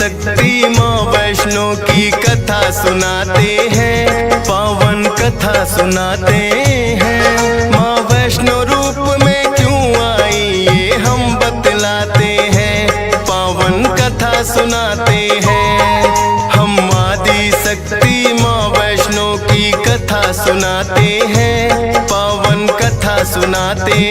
शक्ति माँ वैष्णो की कथा सुनाते हैं, पावन कथा सुनाते हैं। माँ वैष्णो रूप में क्यों आई ये हम बतलाते हैं, पावन कथा सुनाते हैं। हम आदि शक्ति माँ वैष्णो की कथा सुनाते हैं, पावन कथा सुनाते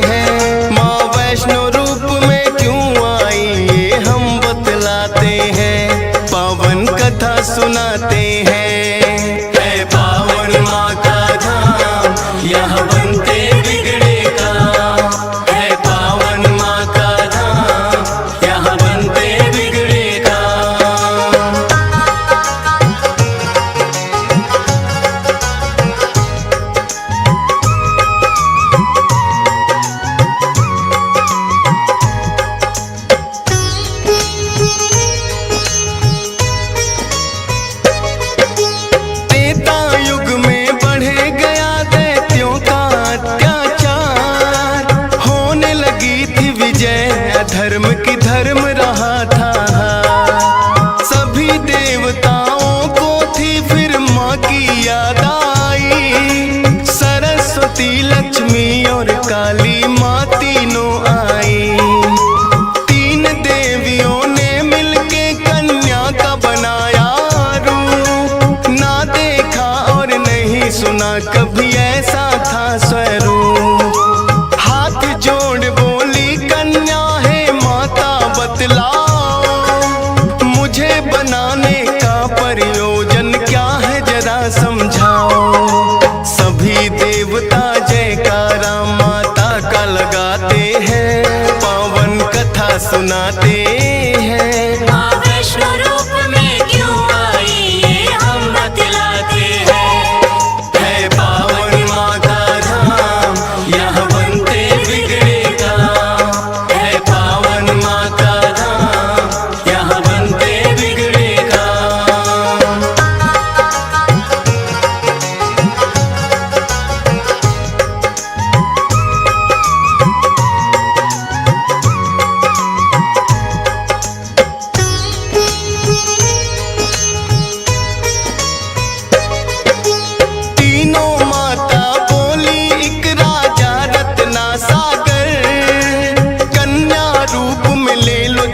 हैं। माँ वैष्णो रूप में क्यों आई ये हम बतलाते हैं, पावन कथा सुनाते हैं। है पावन माँ का धाम, यहाँ बनते बिगड़े काम। है पावन माँ का धाम, यहाँ बनते बिगड़े काम। धर्म की धर्म रहा था, सभी देवताओं को थी फिर माँ की याद आई। सरस्वती लक्ष्मी और काली माँ तीनों आई। तीन देवियों ने मिलके कन्या का बनाया रूप, ना देखा और नहीं सुना कभी ऐसा था स्वरूप। हाथ जोड़ बोली कन्या बतलाओ, मुझे बनाने का प्रयोजन क्या है जरा समझाओ। सभी देवता जयकारा माता का लगाते हैं, पावन कथा सुनाते हैं। माँ वैष्णो रूप में क्यों आई ये हम बतलाते हैं। है पावन माँ का धाम, यहाँ बनते बिगड़े काम। है पावन माँ का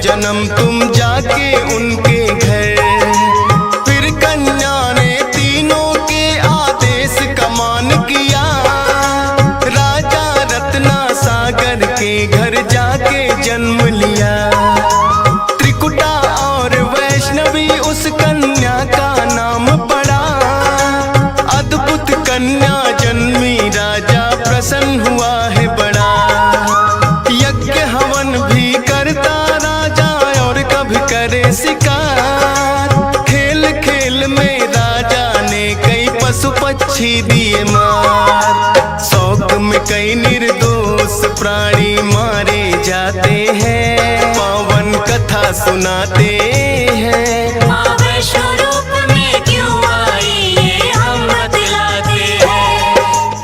जन्म तुम जाके उनके घर। फिर कन्या ने तीनों के आदेश का मान किया, राजा रत्ना सागर के घर जाके जन्म लिया। त्रिकुटा और वैष्णवी उस कन्या का नाम पड़ा, अद्भुत कन्या जन्मी राजा प्रसन्न हुआ है बड़ा। यज्ञ हवन भी करता करे शिकार, खेल खेल में राजा ने कई पशु पक्षी दिए मार। शौक में कई निर्दोष प्राणी मारे जाते हैं, पावन कथा सुनाते हैं। माँ वैष्णो रूप में क्यों आई ये हम बतलाते हैं।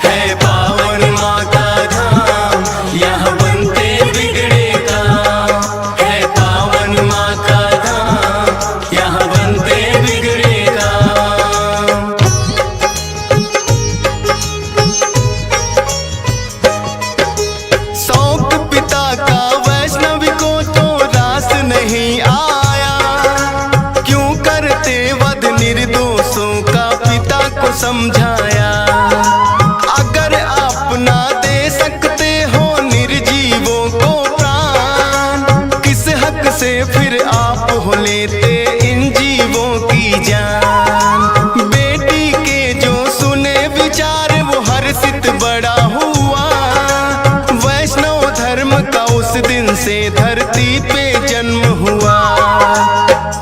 है पावन माँ का धाम, यहाँ बनते बिगड़े काम। है पावन माँ का यहाँ बनते बिगड़े काम। शौक पिता का वैष्णवी को तो रास नहीं आया, क्यों करते वध निर्दोषों का पिता को समझाया। अगर आप ना दे सकते हो निर्जीवों को प्राण, किस हक से फिर आप हो लेते इन जीवों की जान। बेटी के जो सुने विचार वो हर्षित बड़ा हुआ, वैष्णव धर्म का उस दिन से धरती पे जन्म हुआ।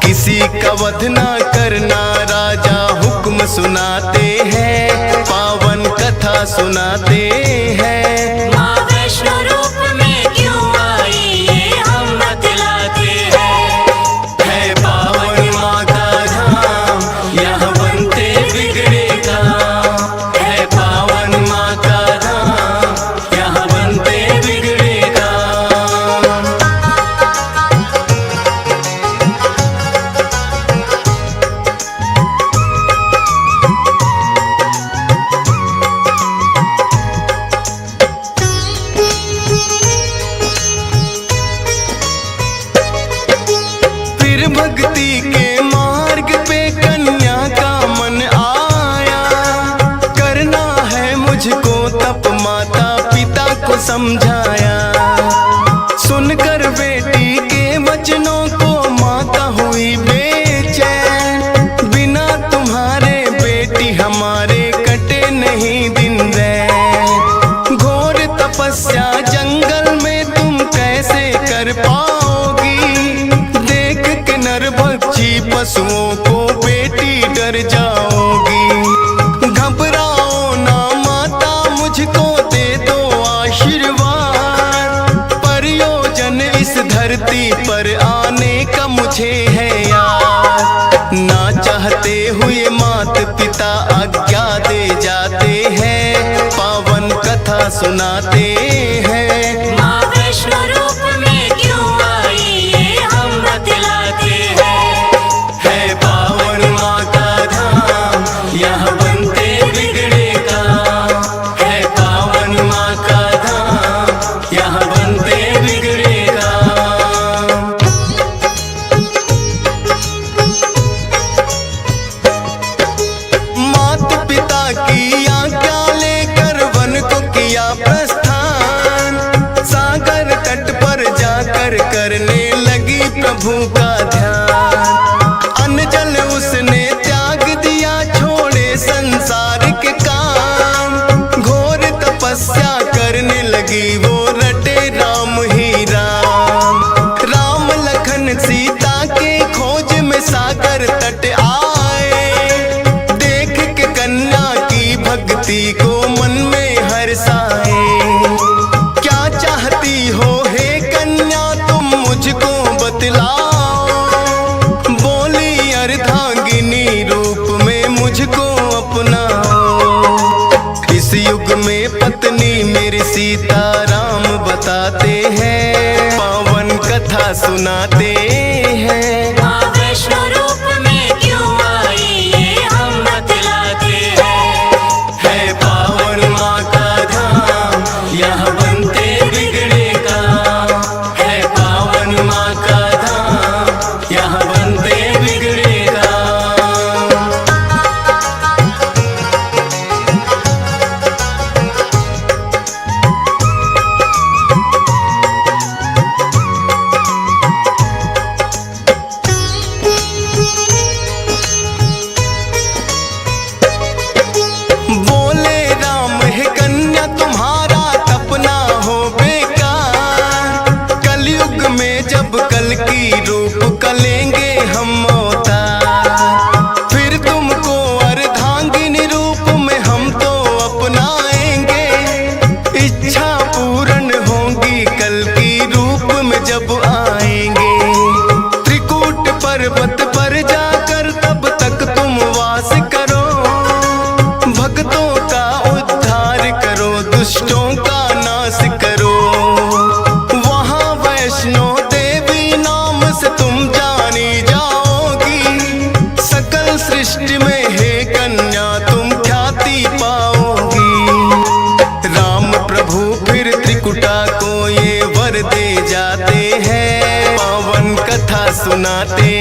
किसी का वध ना करना राजा हुक्म सुनाते हैं, पावन कथा सुनाते हैं। माँ वैष्णो रूप में क्यों आई ये हम बतलाते हैं। है पावन माँ का धाम, यहाँ बनते बिगड़े काम। है पावन माँ का धाम, यहाँ बनते बिगड़े काम। समझाया। सुनकर बेटी के वचनों को माता हुई बेचैन। बिना तुम्हारे बेटी हमारे कटे नहीं दिन रैन। घोर तपस्या जंगल में तुम कैसे कर पाओगी। देख के नरभक्षी पशुओं को बेटी डर जाओगी। घबराओ ना माता, मुझको दे दो आशीर्वाद। प्रयोजन इस धरती पर आने का मुझे है याद। ना चाहते हुए माता पिता आज्ञा दे जाते हैं, पावन कथा सुनाते हैं। माँ वैष्णो रूप में क्यों आई ये हम बतलाते हैं। है पावन माँ का धाम, यहाँ बनते बिगड़े काम। है पावन माँ का धाम, यहाँ बनते बिगड़े काम। माता पिता की आज्ञा लेकर वन को किया प्रस्थान। सागर तट पर जाकर करने लगी प्रभु का ध्यान। अन्न जल उसने त्याग दिया, छोड़े संसार के काम। घोर तपस्या करने लगी वो, रटे राम ही राम। राम लखन सीता के खोज में सागर तट आए। देख के कन्या की भक्ति को मन में हर्षाए। क्या चाहती हो हे कन्या तुम मुझको बतलाओ। बोली अर्धांगिनी रूप में मुझको अपनाओ। इस युग में पत्नी मेरी सीता राम बताते हैं, पावन कथा सुनाते हैं। माँ वैष्णो रूप में क्यों आई ये हम बतलाते हैं। है पावन माँ का धाम, यहाँ बनते बिगड़े काम। है पावन माँ का धाम, यहाँ बनते बिगड़े काम। बोले राम है कन्या तुम्हारा तपना हो बेकार। कलयुग में जब कल की रूप कलेंगे हम अवतार। फिर तुमको अर्धांगिनी रूप में हम तो अपनाएंगे। इच्छा पूर्ण होगी कल की रूप में जब आएंगे। त्रिकूट पर्वत पर जाकर तब तक तुम वास करो। भक्तों का उद्धार करो, दुष्टों का नाश करो। वहाँ वैष्णो देवी नाम से तुम जानी जाओगी। सकल सृष्टि में हे कन्या तुम ख्याति पाओगी। राम प्रभु फिर त्रिकुटा को ये वर दे जाते हैं, पावन कथा सुनाते